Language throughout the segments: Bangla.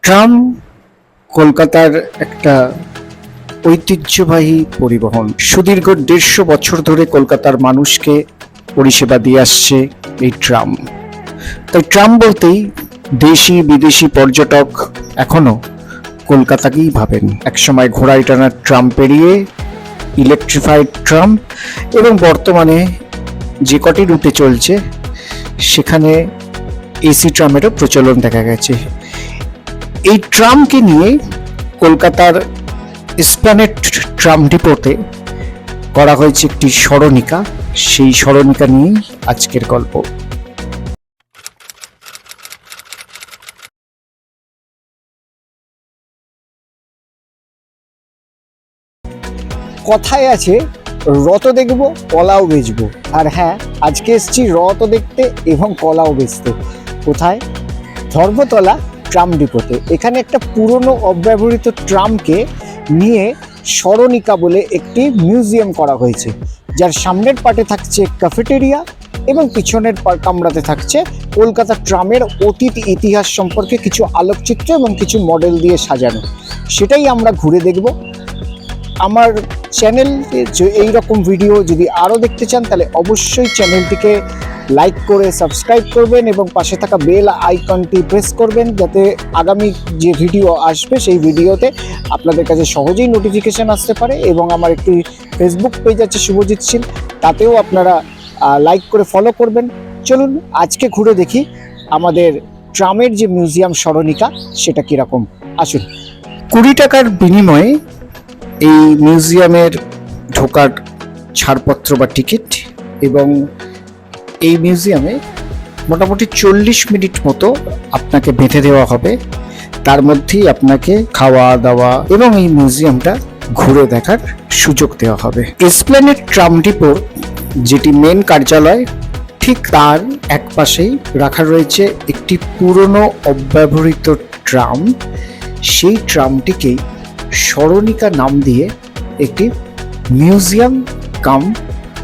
ট্রাম কলকাতার একটা ঐতিহ্যবাহী পরিবহন। সুদীর্ঘ 150 বছর ধরে কলকাতার মানুষকে পরিষেবা দিয়ে আসছে এই ট্রাম। তাই ট্রাম বলতেই দেশি বিদেশি পর্যটক এখনো কলকাতাকেই ভাবেন। একসময় ঘোড়ায় টানা ট্রাম পেরিয়ে ইলেকট্রিফাইড ট্রাম এবং বর্তমানে যে কটি রুটে চলছে সেখানে এসি ট্রামেরও প্রচলন দেখা গেছে। এই ট্রামকে নিয়ে কলকাতার এসপ্ল্যানেড ট্রাম ডিপোতে করা হয়েছে একটি স্মরণিকা। সেই স্মরণিকা নিয়েই আজকের গল্প। কথায় আছে রত দেখবো কলাও বেচবো, আর হ্যাঁ, আজকে এসেছি রত দেখতে এবং কলাও বেচতে। কোথায়? ধর্মতলা ট্রাম ডিপোতে। এখানে একটা পুরনো অব্যবহৃত ট্রামকে নিয়ে স্মরণিকা বলে একটি মিউজিয়াম করা হয়েছে, যার সামনের পার্টে থাকছে ক্যাফেটেরিয়া এবং পিছনের কামরাতে থাকছে কলকাতা ট্রামের অতীত ইতিহাস সম্পর্কে কিছু আলোকচিত্র এবং কিছু মডেল দিয়ে সাজানো। সেটাই আমরা ঘুরে দেখব। আমার চ্যানেল এইরকম ভিডিও যদি আরও দেখতে চান তাহলে অবশ্যই চ্যানেলটিকে লাইক করে সাবস্ক্রাইব করবেন এবং পাশে থাকা বেল আইকনটি প্রেস করবেন, যাতে আগামী যে ভিডিও আসবে সেই ভিডিওতে আপনাদের কাছে সহজেই নোটিফিকেশান আসতে পারে। এবং আমার একটি ফেসবুক পেজ আছে শুভজিৎ শীল, তাতেও আপনারা লাইক করে ফলো করবেন। চলুন আজকে ঘুরে দেখি আমাদের ট্রামের যে মিউজিয়াম স্মরণিকা সেটা কীরকম। আসুন। 20 টাকার বিনিময়ে এই মিউজিয়ামের ঢোকার ছাড়পত্র বা টিকিট, এবং এই মিউজিয়ামে মোটামুটি 40 মিনিট মতো আপনাকে বেঁধে দেওয়া হবে। তার মধ্যেই আপনাকে খাওয়া দাওয়া এবং এই মিউজিয়ামটা ঘুরে দেখার সুযোগ দেওয়া হবে। এসপ্ল্যানেড ট্রাম ডিপোর যেটি মেন কার্যালয়, ঠিক তার এক পাশেই রাখা রয়েছে একটি পুরনো অব্যবহৃত ট্রাম। সেই ট্রামটিকেই স্মরণিকা নাম দিয়ে একটি মিউজিয়াম কাম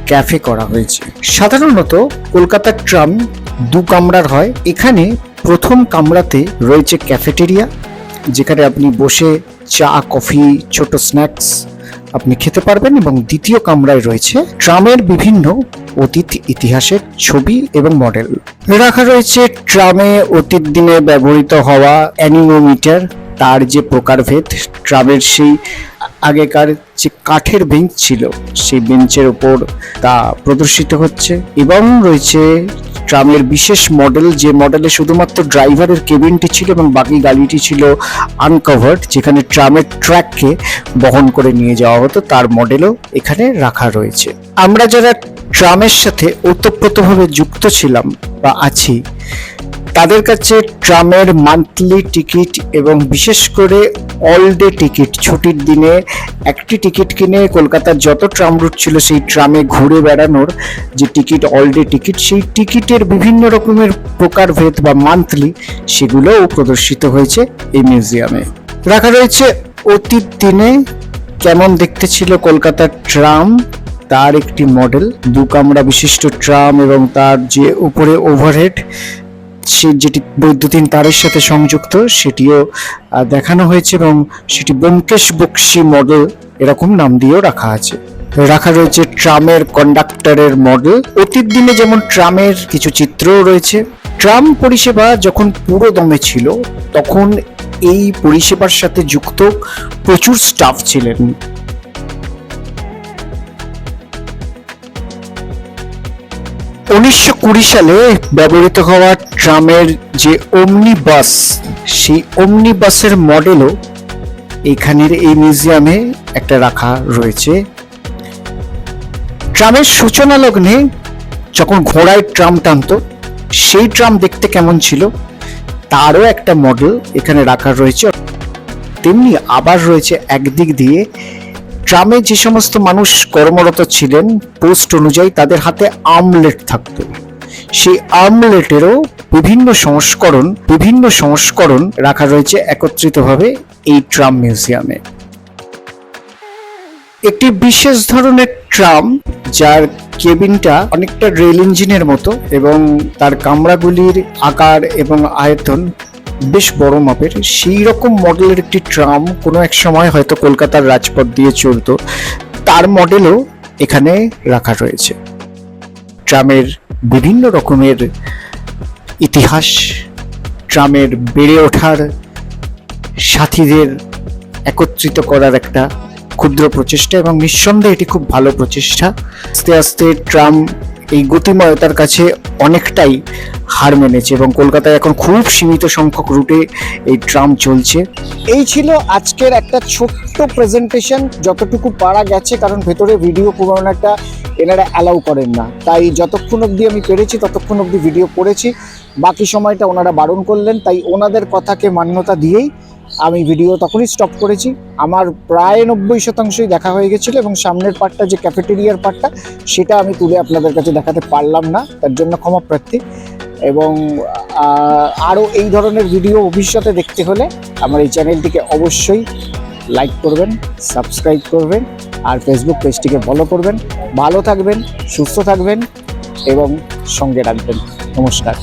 ক্যাফে করা হয়েছে। সাধারণত কলকাতার ট্রাম 2 কামরার হয়। এখানে প্রথম কামরাতে রয়েছে ক্যাফেটেরিয়া, যেখানে আপনি বসে চা কফি ছোট স্ন্যাক্স আপনি খেতে পারবেন, এবং দ্বিতীয় কামরায় রয়েছে ট্রামের বিভিন্ন অতীত ইতিহাসের ছবি এবং মডেল। রাখা রয়েছে ট্রামে অতীত দিনে ব্যবহৃত হওয়া অ্যানিমোমিটার, তার যে প্রকারভেদ, ট্রামের সেই আগেকার যে কাঠের বেঞ্চ ছিল সেই বেঞ্চের ওপর তা প্রদর্শিত হচ্ছে, এবং রয়েছে ট্রামের বিশেষ মডেল, যে মডেলে শুধুমাত্র ড্রাইভারের কেবিনটি ছিল এবং বাকি গাড়িটি ছিল আনকভার্ড, যেখানে ট্রামের ট্র্যাককে বহন করে নিয়ে যাওয়া হতো, তার মডেলও এখানে রাখা রয়েছে। আমরা যারা ট্রামের সাথে ওতপ্রোতভাবে যুক্ত ছিলাম বা আছি, তাদের কাছে ট্রামের মান্থলি টিকিট এবং বিশেষ করে অল ডে টিকিট, ছুটির দিনে একটি টিকিট কিনে কলকাতার যত ট্রাম রুট ছিল সেই ট্রামে ঘুরে বেড়ানোর যে টিকিট, অল ডে টিকিট, সেই টিকিটের বিভিন্ন রকমের প্রকারভেদ বা মান্থলি, সেগুলোও প্রদর্শিত হয়েছে এই মিউজিয়ামে। রাখা রয়েছে অতীত দিনে কেমন দেখতে ছিল কলকাতার ট্রাম, তার একটি মডেল। 2 কামরা বিশিষ্ট ট্রাম এবং তার যে উপরে ওভারহেড, সে যেটি বৈদ্যুতিন তারের সাথে সংযুক্ত, সেটিও দেখানো হয়েছে, এবং সেটি ব্যোমকেশ বক্সী মডেল এরকম নাম দিয়েও রাখা আছে। রাখা রয়েছে ট্রামের কন্ডাক্টরের মডেল। অতীত দিনে যেমন ট্রামের কিছু চিত্রও রয়েছে। ট্রাম পরিষেবা যখন পুরো দমে ছিল তখন এই পরিষেবার সাথে যুক্ত প্রচুর স্টাফ ছিলেন। উনিশশো 20 সালে ব্যবহৃত হওয়া ট্রামের যে ওমনি বাস, সেই ওমনি বাসের মডেলও এখানের এই মিউজিয়ামে একটা রাখা রয়েছে। ট্রামের সূচনা লগ্নে যখন ঘোড়ায় ট্রাম টানতো সেই ট্রাম দেখতে কেমন ছিল তারও একটা মডেল এখানে রাখা রয়েছে। তেমনি আবার রয়েছে একদিক দিয়ে ট্রামে যে সমস্ত মানুষ কর্মরত ছিলেন পোস্ট অনুযায়ী, তাদের হাতে আমলেট থাকতো। সেই আমলেটেরও বিভিন্ন সংস্করণ রাখা রয়েছে একত্রিতভাবে এই ট্রাম মিউজিয়ামে। একটি বিশেষ ধরনের ট্রাম, যার কেবিনটা অনেকটা রেল ইঞ্জিনের মতো এবং তার কামরাগুলির আকার এবং আয়তন বেশ বড় মাপের, সেই রকম মডেলের একটি ট্রাম কোনো এক সময় হয়তো কলকাতার রাজপথ দিয়ে চলতো, তার মডেলও এখানে রাখা রয়েছে। ট্রামের বিভিন্ন রকমের ইতিহাস, ট্রামের বেড়ে ওঠার, সাথীদের একত্রিত করার একটা ক্ষুদ্র প্রচেষ্টা, এবং নিঃসন্দেহে এটি খুব ভালো প্রচেষ্টা। আস্তে আস্তে ট্রাম এই গতিময়তার কাছে অনেকটাই হার মেনেছে এবং কলকাতায় এখন খুব সীমিত সংখ্যক রুটে এই ট্রাম চলছে। এই ছিল আজকের একটা ছোট্ট প্রেজেন্টেশন, যতটুকু পারা গেছে, কারণ ভেতরে ভিডিও খুব একটা এনারা অ্যালাউ করেন না, তাই যতক্ষণ অবধি আমি পেরেছি ততক্ষণ অবধি ভিডিও করেছি। বাকি সময়টা ওনারা বারণ করলেন, তাই ওনাদের কথাকে মান্যতা দিয়েই আমি ভিডিও তখনই স্টপ করেছি। আমার প্রায় 90% দেখা হয়ে গেছিলো, এবং সামনের পার্টটা যে ক্যাফেটেরিয়ার পার্টটা, সেটা আমি তুলে আপনাদের কাছে দেখাতে পারলাম না, তার জন্য ক্ষমা প্রার্থী। এবং আরও এই ধরনের ভিডিও ভবিষ্যতে দেখতে হলে আমার এই চ্যানেলটিকে অবশ্যই লাইক করবেন, সাবস্ক্রাইব করবেন, আর ফেসবুক পেজটিকে ফলো করবেন। ভালো থাকবেন, সুস্থ থাকবেন এবং সঙ্গে রাখবেন। নমস্কার।